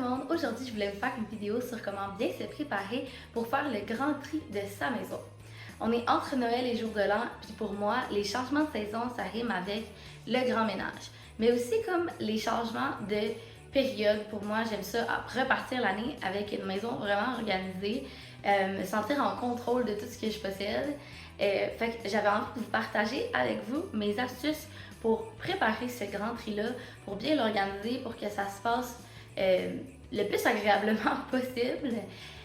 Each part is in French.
le monde, aujourd'hui je voulais vous faire une vidéo sur comment bien se préparer pour faire le grand tri de sa maison. On est entre Noël et Jour de l'An, puis pour moi, les changements de saison, ça rime avec le grand ménage. Mais aussi comme les changements de période, pour moi, j'aime ça repartir l'année avec une maison vraiment organisée, me sentir en contrôle de tout ce que je possède. Fait que j'avais envie de vous partager avec vous mes astuces pour préparer ce grand tri-là, pour bien l'organiser, pour que ça se passe le plus agréablement possible.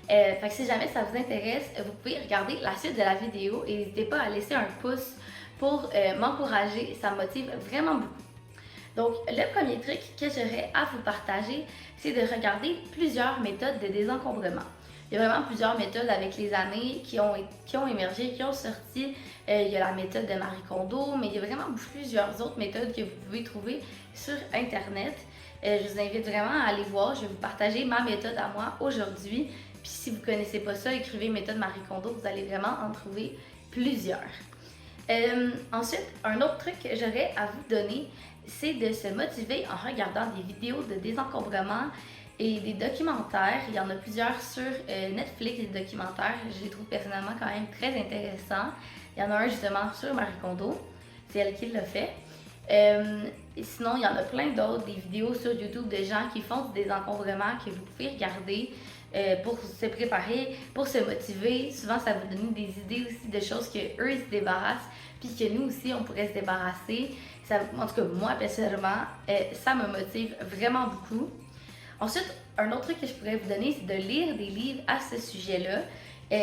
Fait que si jamais ça vous intéresse, vous pouvez regarder la suite de la vidéo et n'hésitez pas à laisser un pouce pour m'encourager, ça me motive vraiment beaucoup. Donc, le premier truc que j'aurais à vous partager, c'est de regarder plusieurs méthodes de désencombrement. Il y a vraiment plusieurs méthodes avec les années qui ont émergé, qui ont sorti. Il y a la méthode de Marie Kondo, mais il y a vraiment plusieurs autres méthodes que vous pouvez trouver sur Internet. Je vous invite vraiment à aller voir. Je vais vous partager ma méthode à moi aujourd'hui. Puis si vous ne connaissez pas ça, écrivez méthode Marie Kondo, vous allez vraiment en trouver plusieurs. Ensuite, un autre truc que j'aurais à vous donner, c'est de se motiver en regardant des vidéos de désencombrement et des documentaires. Il y en a plusieurs sur Netflix, des documentaires. Je les trouve personnellement quand même très intéressants. Il y en a un justement sur Marie Kondo, c'est elle qui l'a fait. Et sinon, il y en a plein d'autres, des vidéos sur YouTube de gens qui font du désencombrement que vous pouvez regarder pour se préparer, pour se motiver. Souvent, ça va vous donner des idées aussi de choses qu'eux, ils se débarrassent, puis que nous aussi, on pourrait se débarrasser. Ça, en tout cas, moi, personnellement, ça me motive vraiment beaucoup. Ensuite, un autre truc que je pourrais vous donner, c'est de lire des livres à ce sujet-là.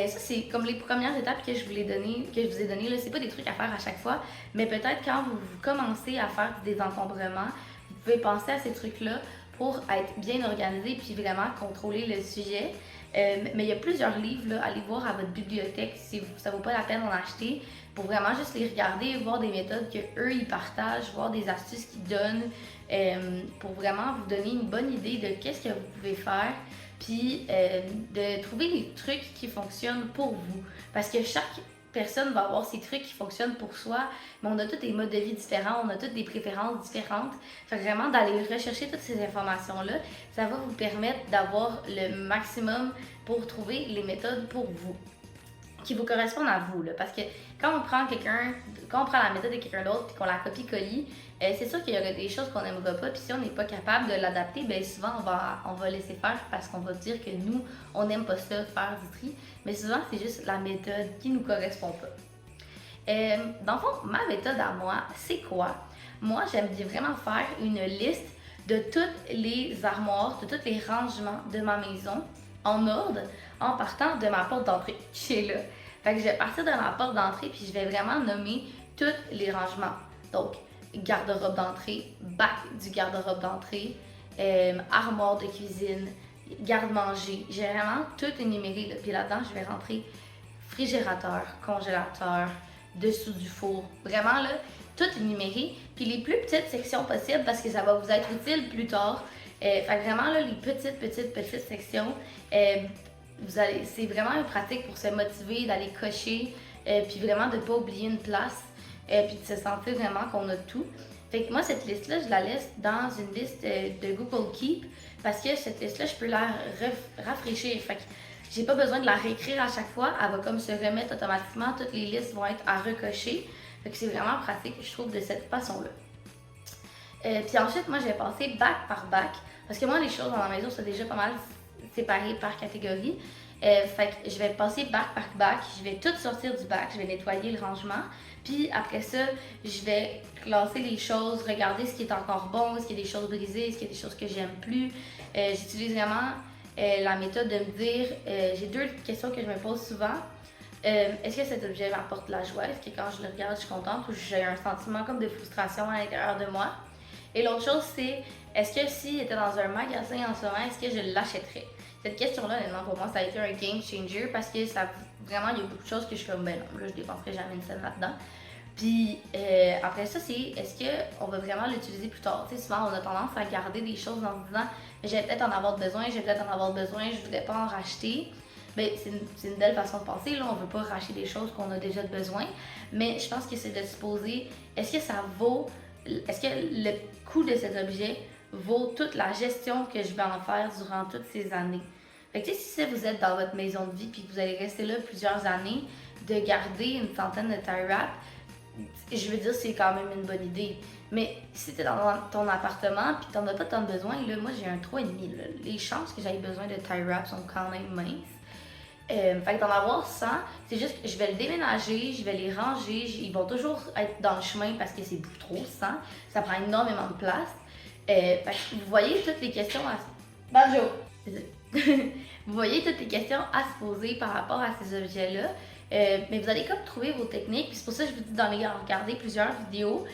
Ça, c'est comme les premières étapes que je vous ai données. Là, c'est pas des trucs à faire à chaque fois, mais peut-être quand vous commencez à faire du désencombrement, vous pouvez penser à ces trucs-là pour être bien organisé puis vraiment contrôler le sujet. Mais il y a plusieurs livres là, allez voir à votre bibliothèque si ça vaut pas la peine d'en acheter pour vraiment juste les regarder, voir des méthodes qu'eux ils partagent, voir des astuces qu'ils donnent pour vraiment vous donner une bonne idée de qu'est-ce que vous pouvez faire puis de trouver les trucs qui fonctionnent pour vous. Parce que chaque personne va avoir ses trucs qui fonctionnent pour soi, mais on a tous des modes de vie différents, on a toutes des préférences différentes. Fait que vraiment d'aller rechercher toutes ces informations-là, ça va vous permettre d'avoir le maximum pour trouver les méthodes pour vous, qui vous correspondent à vous. Là. Parce que quand on prend la méthode de quelqu'un d'autre et qu'on la copie-colle, c'est sûr qu'il y aura des choses qu'on n'aimera pas, puis si on n'est pas capable de l'adapter, bien souvent on va laisser faire parce qu'on va dire que nous, on n'aime pas ça, faire du tri, mais souvent c'est juste la méthode qui nous correspond pas. Dans le fond, ma méthode à moi, c'est quoi? Moi, j'aime bien vraiment faire une liste de toutes les armoires, de tous les rangements de ma maison en ordre, en partant de ma porte d'entrée qui est là. Fait que je vais partir de ma porte d'entrée puis je vais vraiment nommer tous les rangements. Donc, garde-robe d'entrée, bac du garde-robe d'entrée, armoire de cuisine, garde-manger. J'ai vraiment tout énuméré. Là. Puis là-dedans, je vais rentrer frigérateur, congélateur, dessous du four. Vraiment, là, tout énuméré. Puis les plus petites sections possibles parce que ça va vous être utile plus tard. Fait que vraiment, là, les petites sections, c'est vraiment une pratique pour se motiver, d'aller cocher, puis vraiment de ne pas oublier une place. Puis de se sentir vraiment qu'on a tout. Fait que moi, cette liste-là, je la laisse dans une liste de Google Keep parce que cette liste-là, je peux la rafraîchir. Fait que j'ai pas besoin de la réécrire à chaque fois. Elle va comme se remettre automatiquement. Toutes les listes vont être à recocher. Fait que c'est vraiment pratique, je trouve, de cette façon-là. Puis ensuite, moi, je vais passer bac par bac parce que moi, les choses dans ma maison sont déjà pas mal séparées par catégorie. Fait que je vais passer bac par bac, je vais tout sortir du bac, je vais nettoyer le rangement. Puis après ça, je vais classer les choses, regarder ce qui est encore bon, est-ce qu'il y a des choses brisées, est-ce qu'il y a des choses que j'aime plus. J'utilise vraiment la méthode de me dire, j'ai deux questions que je me pose souvent. Est-ce que cet objet m'apporte de la joie? Est-ce que quand je le regarde, je suis contente ou j'ai un sentiment comme de frustration à l'intérieur de moi? Et l'autre chose, c'est, est-ce que s'il était dans un magasin en ce moment, est-ce que je l'achèterais? Cette question-là, honnêtement, pour moi, ça a été un game changer parce que vraiment, il y a beaucoup de choses que je fais, ben non, là, je dépenserai jamais une scène là-dedans. Puis après ça, c'est est-ce qu'on va vraiment l'utiliser plus tard? Tu sais, souvent, on a tendance à garder des choses en se disant, je vais peut-être en avoir besoin, je ne voudrais pas en racheter. Ben, c'est une belle façon de penser, là, on ne veut pas racheter des choses qu'on a déjà besoin, mais je pense que c'est de se poser, est-ce que le coût de cet objet vaut toute la gestion que je vais en faire durant toutes ces années. Fait que si vous êtes dans votre maison de vie puis que vous allez rester là plusieurs années, de garder une centaine de tie wraps, je veux dire, c'est quand même une bonne idée. Mais si tu es dans ton appartement puis tu n'en as pas tant besoin, là, moi j'ai un 3,5. Les chances que j'aie besoin de tie wraps sont quand même minces. Fait que d'en avoir 100, c'est juste que je vais le déménager, je vais les ranger, ils vont toujours être dans le chemin parce que c'est beaucoup trop 100. Ça prend énormément de place. Fait que vous voyez toutes les questions à... Bonjour! Vous voyez toutes les questions à se poser par rapport à ces objets-là. Mais vous allez comme trouver vos techniques. Puis c'est pour ça que je vous dis d'aller regarder plusieurs vidéos.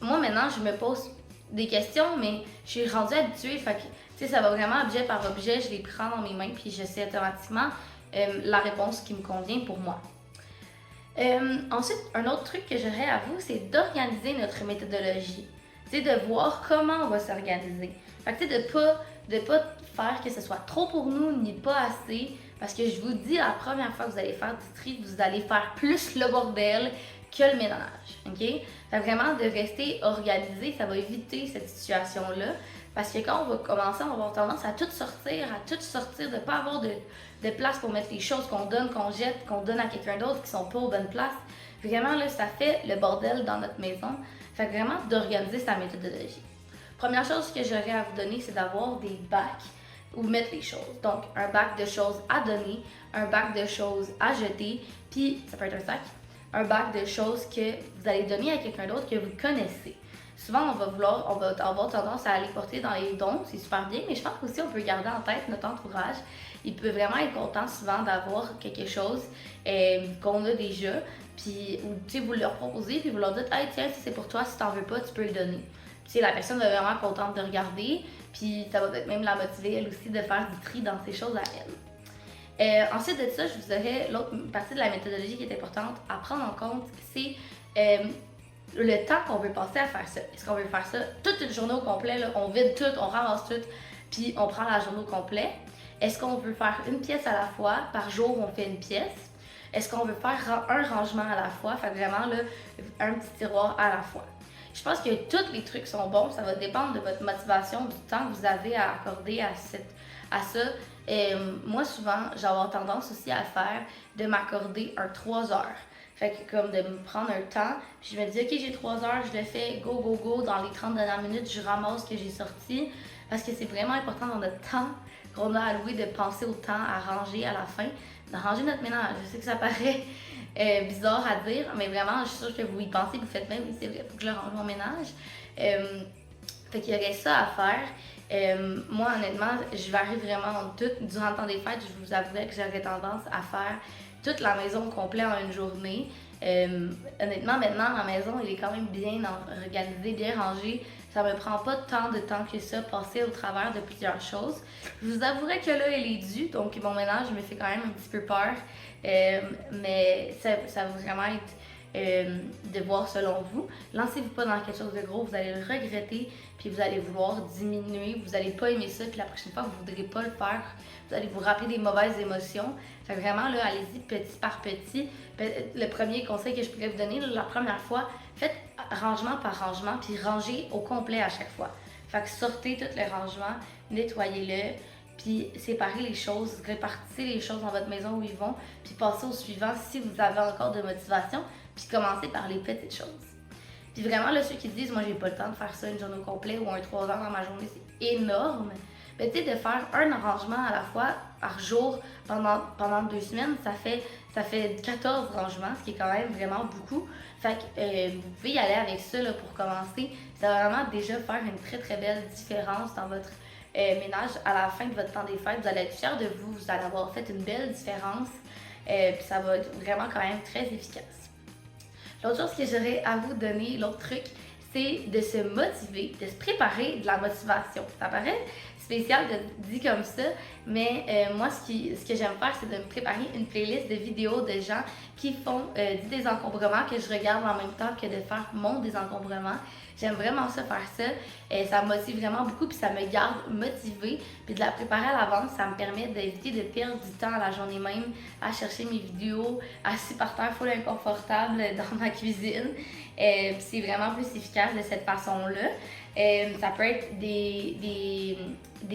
Moi maintenant, je me pose des questions, mais je suis rendue habituée. Fait que, tu sais, ça va vraiment objet par objet. Je les prends dans mes mains, puis je sais automatiquement la réponse qui me convient pour moi. Ensuite, un autre truc que j'aurais à vous, c'est d'organiser notre méthodologie. C'est de voir comment on va s'organiser. Fait que de pas faire que ce soit trop pour nous, ni pas assez. Parce que je vous dis, la première fois que vous allez faire du tri, vous allez faire plus le bordel que le ménage. OK? Fait vraiment de rester organisé, ça va éviter cette situation-là. Parce que quand on va commencer, on va avoir tendance à tout sortir, de ne pas avoir de place pour mettre les choses qu'on donne, qu'on jette, qu'on donne à quelqu'un d'autre qui sont pas aux bonnes places. Vraiment, là, ça fait le bordel dans notre maison. Fait vraiment d'organiser sa méthodologie. Première chose que j'aurais à vous donner, c'est d'avoir des bacs où mettre les choses. Donc, un bac de choses à donner, un bac de choses à jeter, puis ça peut être un sac, un bac de choses que vous allez donner à quelqu'un d'autre que vous connaissez. Souvent, on va avoir tendance à aller porter dans les dons, c'est super bien, mais je pense aussi on peut garder en tête notre entourage. Il peut vraiment être content souvent d'avoir quelque chose qu'on a déjà, puis vous leur proposez, puis vous leur dites « Hey, tiens, si c'est pour toi, si t'en veux pas, tu peux le donner. » Puis la personne va être vraiment contente de regarder, puis ça va peut-être même la motiver elle aussi de faire du tri dans ses choses à elle. Ensuite de ça, je vous aurais l'autre partie de la méthodologie qui est importante à prendre en compte, c'est le temps qu'on veut passer à faire ça. Est-ce qu'on veut faire ça toute une journée au complet, là, on vide tout, on ramasse tout, puis on prend la journée au complet? Est-ce qu'on veut faire une pièce à la fois, par jour on fait une pièce? Est-ce qu'on veut faire un rangement à la fois, fait vraiment là, un petit tiroir à la fois? Je pense que tous les trucs sont bons, ça va dépendre de votre motivation, du temps que vous avez à accorder à ça. Moi, souvent, j'ai tendance aussi à faire de m'accorder un 3 heures. Fait que comme de me prendre un temps, puis je me dis, ok, j'ai 3 heures, je le fais, go, go, go, dans les 30 dernières minutes, je ramasse ce que j'ai sorti. Parce que c'est vraiment important dans notre temps qu'on a alloué de penser au temps à ranger à la fin, de ranger notre ménage. Je sais que ça paraît bizarre à dire, mais vraiment, je suis sûre que vous y pensez, vous faites même, oui, c'est vrai, faut que je range mon ménage. Fait qu'il y aurait ça à faire. Moi, honnêtement, je varie vraiment tout. Durant le temps des fêtes, je vous avouerais que j'aurais tendance à faire toute la maison complète en une journée. Honnêtement, maintenant, ma maison, elle est quand même bien organisée, bien rangée. Ça me prend pas tant de temps que ça, passer au travers de plusieurs choses. Je vous avouerai que là, elle est due, donc mon ménage me fait quand même un petit peu peur. Mais ça va vraiment être de voir selon vous. Lancez-vous pas dans quelque chose de gros, vous allez le regretter, puis vous allez vouloir diminuer, vous n'allez pas aimer ça, puis la prochaine fois, vous ne voudrez pas le faire. Vous allez vous rappeler des mauvaises émotions. Fait que vraiment, là, allez-y petit par petit. Le premier conseil que je pourrais vous donner, là, la première fois, faites rangement par rangement, puis rangez au complet à chaque fois. Fait que sortez tous les rangements, nettoyez-le, puis séparez les choses, répartissez les choses dans votre maison où ils vont, puis passez au suivant si vous avez encore de motivation, puis commencez par les petites choses. Puis vraiment, là, ceux qui disent, moi, j'ai pas le temps de faire ça une journée au complet ou un 3 heures dans ma journée, c'est énorme. Mais tu sais, de faire un arrangement à la fois par jour pendant 2 semaines, ça fait 14 rangements, ce qui est quand même vraiment beaucoup. Fait que vous pouvez y aller avec ça là, pour commencer. Ça va vraiment déjà faire une très très belle différence dans votre ménage à la fin de votre temps des fêtes. Vous allez être fiers de vous, vous allez avoir fait une belle différence. Puis ça va être vraiment quand même très efficace. L'autre chose que j'aurais à vous donner, l'autre truc, c'est de se motiver, de se préparer de la motivation. Ça paraît spécial de dit comme ça, mais moi, ce que j'aime faire, c'est de me préparer une playlist de vidéos de gens qui font du désencombrement que je regarde en même temps que de faire mon désencombrement. J'aime vraiment ça, faire ça. Ça me motive vraiment beaucoup, puis ça me garde motivée. Puis de la préparer à l'avance, ça me permet d'éviter de perdre du temps à la journée même à chercher mes vidéos, assis par terre full inconfortable dans ma cuisine. C'est vraiment plus efficace de cette façon-là. Ça peut être des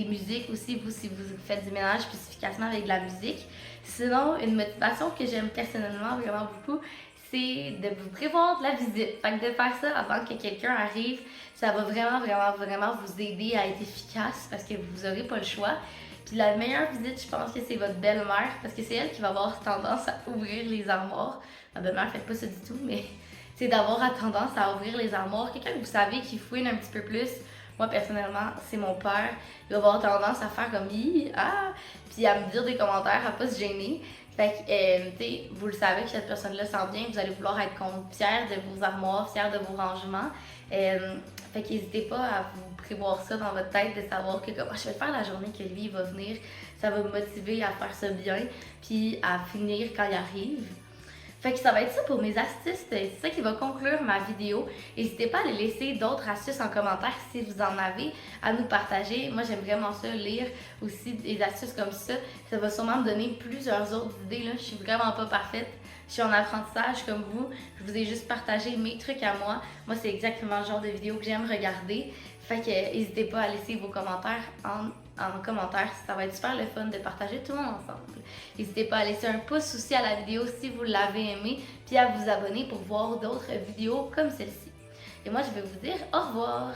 musiques aussi, vous, si vous faites du ménage plus efficacement avec de la musique. Sinon, une motivation que j'aime personnellement vraiment beaucoup, c'est de vous prévoir de la visite. Fait que de faire ça avant que quelqu'un arrive, ça va vraiment vous aider à être efficace parce que vous n'aurez pas le choix. Puis la meilleure visite, je pense que c'est votre belle-mère parce que c'est elle qui va avoir tendance à ouvrir les armoires. Ma belle-mère ne fait pas ça du tout, mais c'est d'avoir tendance à ouvrir les armoires. Quelqu'un que vous savez qui fouine un petit peu plus. Moi, personnellement, c'est mon père. Il va avoir tendance à faire comme puis à me dire des commentaires, à pas se gêner. Fait que, tu sais, vous le savez que cette personne-là sent bien, vous allez vouloir être fière de vos armoires, fière de vos rangements. Fait qu'hésitez pas à vous prévoir ça dans votre tête, de savoir que comme, je vais le faire la journée que lui il va venir, ça va me motiver à faire ça bien, puis à finir quand il arrive. Fait que ça va être ça pour mes astuces, c'est ça qui va conclure ma vidéo. N'hésitez pas à les laisser d'autres astuces en commentaire si vous en avez à nous partager. Moi j'aime vraiment ça, lire aussi des astuces comme ça. Ça va sûrement me donner plusieurs autres idées, là. Je suis vraiment pas parfaite. Je suis en apprentissage comme vous. Je vous ai juste partagé mes trucs à moi. Moi c'est exactement le genre de vidéo que j'aime regarder. Fait que n'hésitez pas à laisser vos commentaires en commentaire, ça va être super le fun de partager tout le monde ensemble. N'hésitez pas à laisser un pouce aussi à la vidéo si vous l'avez aimé, puis à vous abonner pour voir d'autres vidéos comme celle-ci. Et moi, je vais vous dire au revoir!